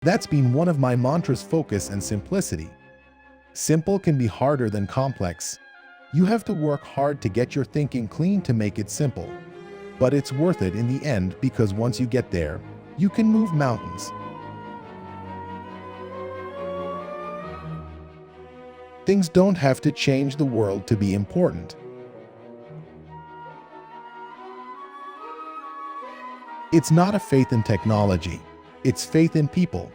That's been one of my mantras: focus and simplicity. Simple can be harder than complex. You have to work hard to get your thinking clean to make it simple. But it's worth it in the end, because once you get there, you can move mountains. Things don't have to change the world to be important. It's not a faith in technology, it's faith in people.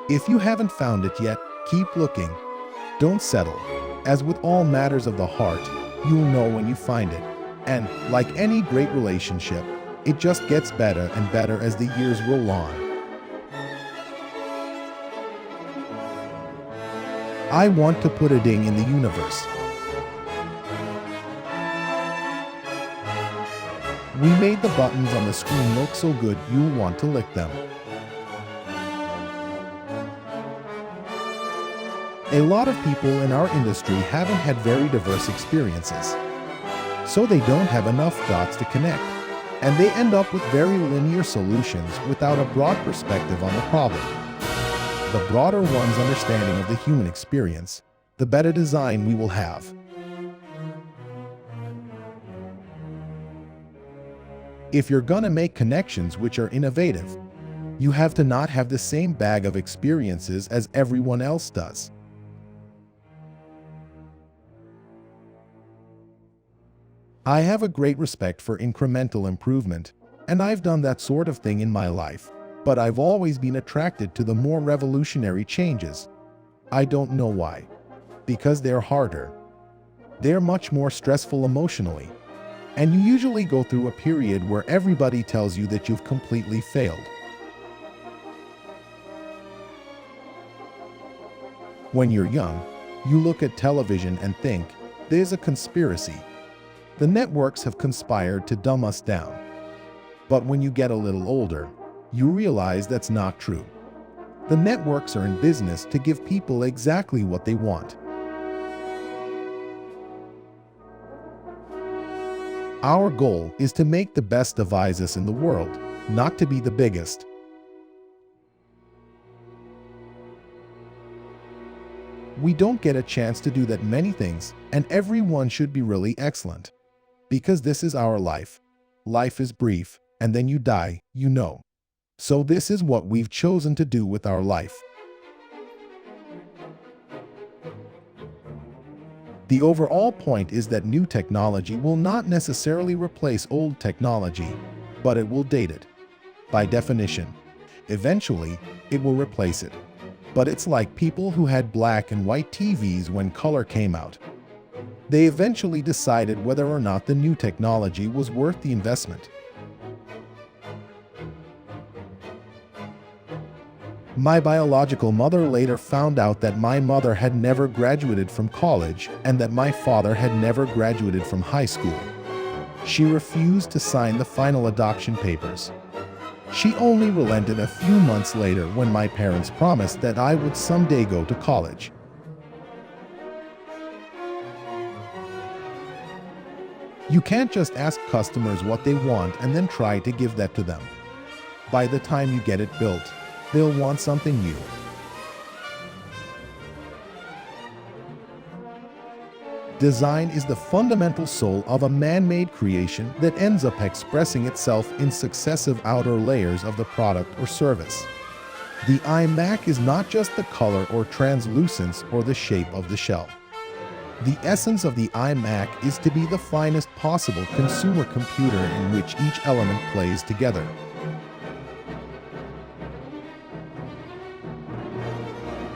If you haven't found it yet, keep looking. Don't settle. As with all matters of the heart, you'll know when you find it. And, like any great relationship, it just gets better and better as the years roll on. I want to put a ding in the universe. We made the buttons on the screen look so good you'll want to lick them. A lot of people in our industry haven't had very diverse experiences, so they don't have enough dots to connect, and they end up with very linear solutions without a broad perspective on the problem. The broader one's understanding of the human experience, the better design we will have. If you're gonna make connections which are innovative, you have to not have the same bag of experiences as everyone else does. I have a great respect for incremental improvement, and I've done that sort of thing in my life, but I've always been attracted to the more revolutionary changes. I don't know why. Because they're harder. They're much more stressful emotionally. And you usually go through a period where everybody tells you that you've completely failed. When you're young, you look at television and think, there's a conspiracy. The networks have conspired to dumb us down. But when you get a little older, you realize that's not true. The networks are in business to give people exactly what they want. Our goal is to make the best devices in the world, not to be the biggest. We don't get a chance to do that many things, and everyone should be really excellent. Because this is our life. Life is brief, and then you die, you know. So this is what we've chosen to do with our life. The overall point is that new technology will not necessarily replace old technology, but it will date it. By definition, eventually, it will replace it. But it's like people who had black and white TVs when color came out. They eventually decided whether or not the new technology was worth the investment. My biological mother later found out that my mother had never graduated from college and that my father had never graduated from high school. She refused to sign the final adoption papers. She only relented a few months later when my parents promised that I would someday go to college. You can't just ask customers what they want and then try to give that to them. By the time you get it built, they'll want something new. Design is the fundamental soul of a man-made creation that ends up expressing itself in successive outer layers of the product or service. The iMac is not just the color or translucence or the shape of the shell. The essence of the iMac is to be the finest possible consumer computer in which each element plays together.